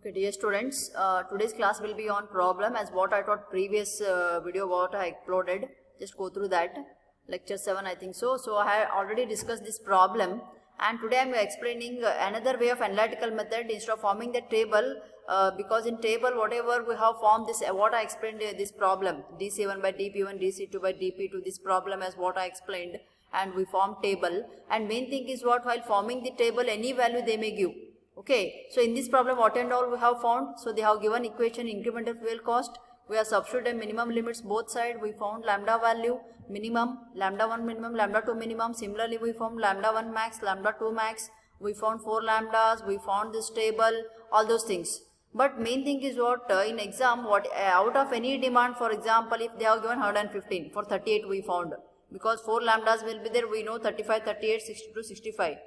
Okay, dear students, today's class will be on problem as what I taught previous video what I uploaded. Just go through that. Lecture 7 I think so. So I have already discussed this problem, and today I am explaining another way of analytical method instead of forming the table, because in table whatever we have formed this, what I explained this problem, dC1 by dP1, dC2 by dP2, this problem as what I explained, and we form table. And main thing is what, while forming the table any value they may give. Okay, so in this problem what and all we have found? So they have given equation incremental fuel cost. We have substituted minimum limits both side. We found lambda value minimum, lambda 1 minimum, lambda 2 minimum. Similarly we found lambda 1 max, lambda 2 max. We found 4 lambdas. We found this table, all those things. But main thing is what, in exam, what out of any demand, for example, if they have given 115, for 38 we found. Because 4 lambdas will be there, we know 35, 38, 62, 65.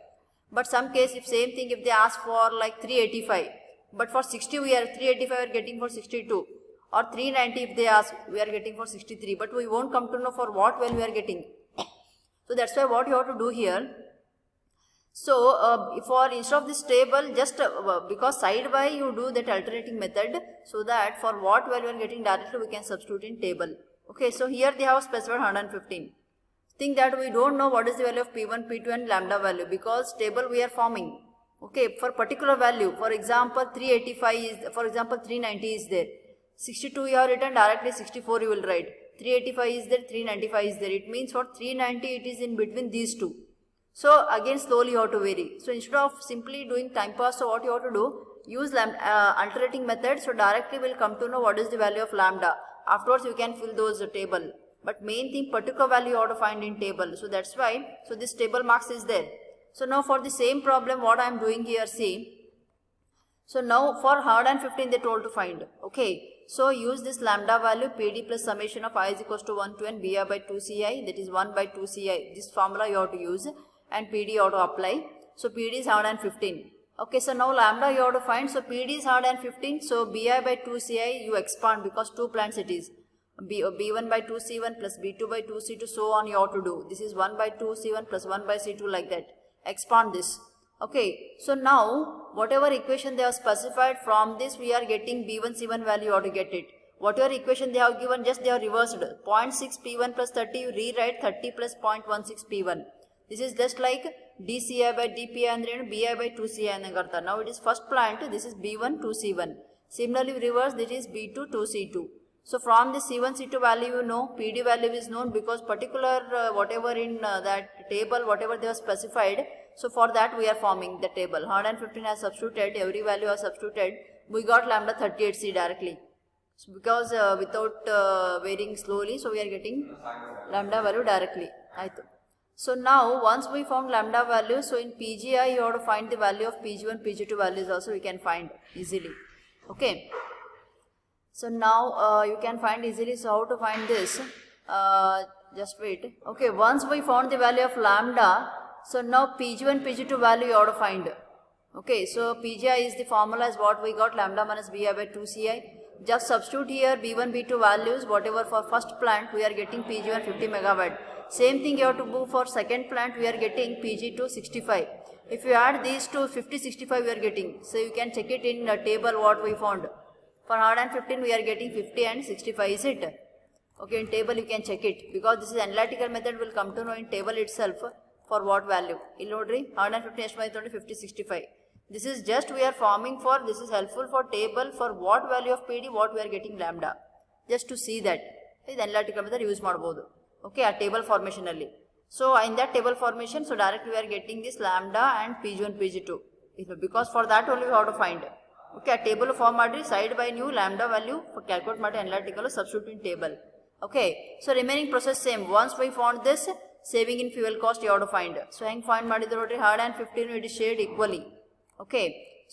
But some case, if same thing, if they ask for like 385, but for 60 we are 385 we are getting for 62, or 390 if they ask we are getting for 63, but we won't come to know for what value we are getting. So that's why what you have to do here. So for instead of this table, just because side by you do that alternating method, so that for what value we are getting directly we can substitute in table. Okay, so here they have specified 115. Think that we don't know what is the value of P1, P2 and lambda value, because table we are forming. Okay, for particular value, for example 385 is, for example 390 is there, 62 you have written directly, 64 you will write, 385 is there, 395 is there. It means for 390 it is in between these two. So again slowly you have to vary. So instead of simply doing time pass, so what you have to do, use alternating method. So directly will come to know what is the value of lambda. Afterwards you can fill those table. But main thing, particular value you have to find in table. So that's why, so this table marks is there. So now for the same problem what I am doing here, see. So now for 115 they told to find. Okay. So use this lambda value PD plus summation of I is equals to 1 to n BI by 2 CI, that is 1 by 2 CI. This formula you have to use and PD you have to apply. So PD is 115. Okay, so now lambda you have to find. So PD is 115. So BI by 2 CI you expand because two plants it is. B1 by 2C1 plus B2 by 2C2, so on you have to do. This is 1 by 2C1 plus 1 by C2 like that. Expand this. Okay, so now whatever equation they have specified, from this we are getting B1 C1 value, you have to get it. Whatever equation they have given, just they have reversed. 0.6 P1 plus 30, you rewrite 30 plus 0.16 P1. This is just like dCi by dPi and then BI by 2Ci. Now it is first plant, this is B1 2C1. Similarly reverse, this is B2 2C2. So from the C1, C2 value you know, PD value is known because particular whatever in that table, whatever they have specified. So for that we are forming the table. 115 has substituted, every value has substituted. We got lambda 38C directly. So because without varying slowly, so we are getting lambda value directly. So now once we found lambda value, so in PGI you have to find the value of PG1, PG2 values also we can find easily. Okay. So now you can find easily. So how to find this? Just wait. Okay, once we found the value of lambda, so now PG1, PG2 value you have to find. Okay, so PGI is the formula is what we got, lambda minus BI by 2CI. Just substitute here B1, B2 values, whatever for first plant we are getting PG1 50 megawatt. Same thing you have to do for second plant, we are getting PG2 65. If you add these two, 50, 65 we are getting. So you can check it in the table what we found. For 115 we are getting 50 and 65, is it? Okay, in table you can check it because this is analytical method, will come to know in table itself for what value. Illodri 115 estimate 50, 65. This is just we are forming for, this is helpful for table for what value of PD, what we are getting lambda. Just to see that. This analytical method use ಮಾಡಬಹುದು. Okay, a table formation alli. So in that table formation, so directly we are getting this lambda and PG1, PG2. Because for that only we have to find. Okay, a table form ಮಾಡಿ side by new lambda value for calculate ಮಾಡಿ analytical substitute in table. Okay, so remaining process same. Once we found this, saving in fuel cost you have to find. So hang find ಮಾಡಿದ್ರು ನೋಡ್ರಿ 115 it is shared equally. Okay,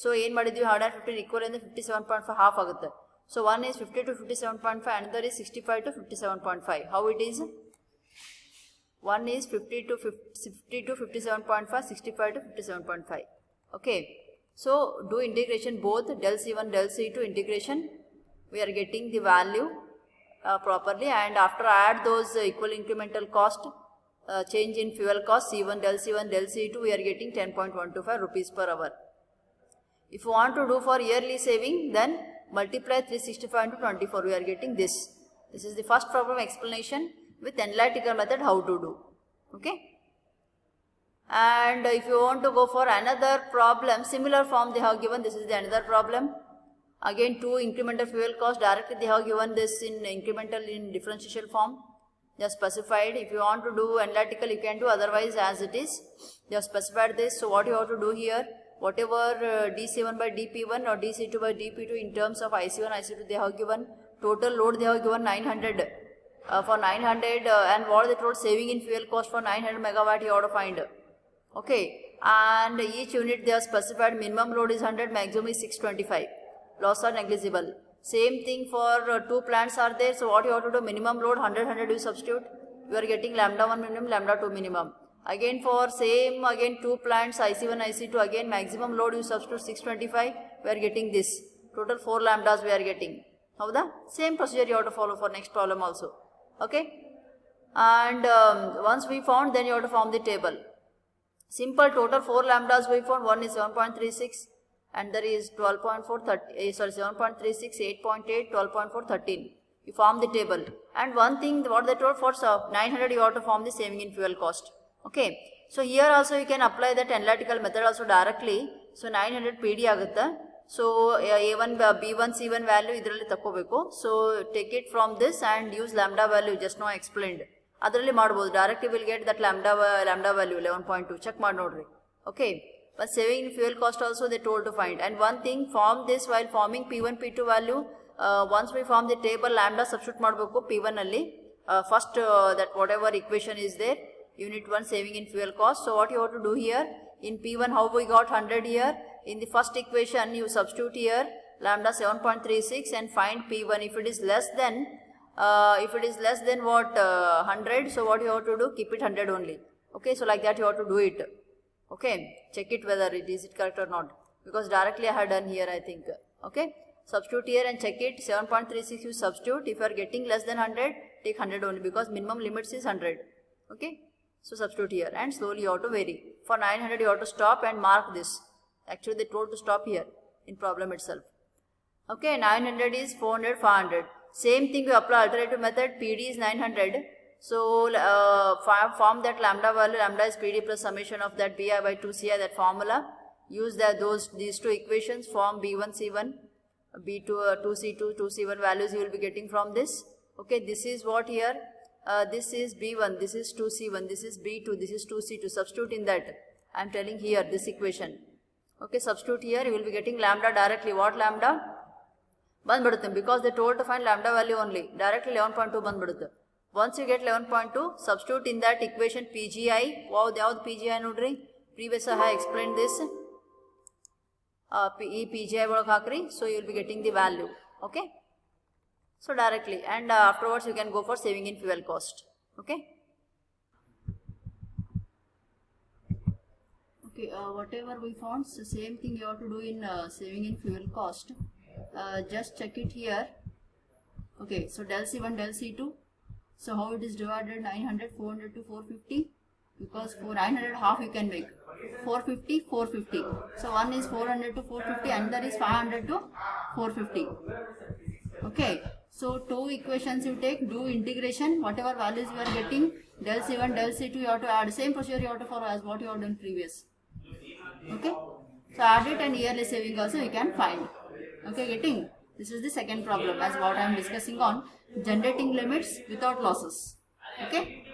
so ಏನು ಮಾಡಿದ್ವಿ 115 equal ಅಂದ್ರೆ 57.5 half ಆಗುತ್ತೆ. So one is 50 to 57.5, another is 65 to 57.5. How it is? One is 50 to 57.5, 65 to 57.5. Okay. So do integration both del C1 del C2 integration, we are getting the value properly, and after add those equal incremental cost, change in fuel cost C1 del C1 del C2, we are getting 10.125 rupees per hour. If you want to do for yearly saving, then multiply 365 into 24. We are getting this. This is the first problem explanation with analytical method how to do. Okay. And if you want to go for another problem, similar form they have given. This is the another problem. Again, 2 incremental fuel cost, directly they have given this in incremental in differential form. They have specified. If you want to do analytical, you can do, otherwise as it is. They have specified this. So what you have to do here, whatever dC1 by dP1 or dC2 by dP2 in terms of IC1, IC2 they have given. Total load they have given 900. For 900 and what they told saving in fuel cost for 900 megawatt you have to find. Okay, and each unit they have specified minimum load is 100, maximum is 625. Loss are negligible. Same thing for 2 plants are there. So what you have to do, minimum load 100, 100 you substitute. You are getting lambda 1 minimum, lambda 2 minimum. Again for same, again 2 plants, IC1, IC2, again maximum load you substitute 625. We are getting this. Total 4 lambdas we are getting. How the same procedure you have to follow for next problem also. Okay. And once we found, then you have to form the table. Simple, total 4 lambdas we found. One is 7.36 and there is 12.4, 7.36, 8.8, 12.4, 13. You form the table. And one thing what they told, for 900 you have to form the saving in fuel cost. Okay. So here also you can apply that analytical method also directly. So 900 PD agutta. So A1, B1, C1 value idralli takkobeku. So take it from this and use lambda value just now explained. Adralli ಮಾಡಬಹುದು. Directly will get that lambda value 11.2. Check ಮಾಡಿ ನೋಡ್ರಿ. Okay. But saving in fuel cost also they told to find. And one thing, form this while forming P1, P2 value. Once we form the table, lambda substitute ಮಾಡಬೇಕು P1 ಅಲ್ಲಿ. First that whatever equation is there, unit 1 saving in fuel cost. So what you have to do here, in P1 how we got 100 here. In the first equation you substitute here lambda 7.36 and find P1. If it is less than what 100, so what you have to do, keep it 100 only. Okay, so like that you have to do it. Okay, check it whether it is correct or not, because directly I had done here I think. Okay, substitute here and check it. 7.36 you substitute. If you are getting less than 100, take 100 only, because minimum limits is 100. Okay, so substitute here and slowly you have to vary. For 900 you have to stop and mark this. Actually they told to stop here in problem itself. Okay, 900 is 400, 500. Same thing you apply alternative method. PD is 900. So form that lambda value. Lambda is PD plus summation of that BI by 2CI, that formula. Use these 2 equations. Form B1, C1, B2, 2C2, 2C1 values you will be getting from this. Okay, this is what here. This is B1, this is 2C1, this is B2, this is 2C2. Substitute in that. I am telling here this equation. Okay, substitute here. You will be getting lambda directly. What lambda? Bandbidutte, because they told to find lambda value only. Directly 11.2 bandbidutte. Once you get 11.2, substitute in that equation PGI. Wow, yavudu PGI nodri. Previous I have explained this. PGI bolak hakri. So you will be getting the value. Okay. So directly, and afterwards you can go for saving in fuel cost. Okay. Okay, whatever we found, so same thing you have to do in saving in fuel cost. Just check it here. Okay, so del C1, del C2. So how it is divided? 900, 400 to 450. Because for 900 half you can make. 450, 450. So one is 400 to 450, another is 500 to 450. Okay. So 2 equations you take, do integration, whatever values you are getting, del C1, del C2 you have to add. Same procedure you have to follow as what you have done previous. Okay. So add it and yearly saving also you can find. Okay, getting? This is the second problem as what I am discussing on generating limits without losses. Okay.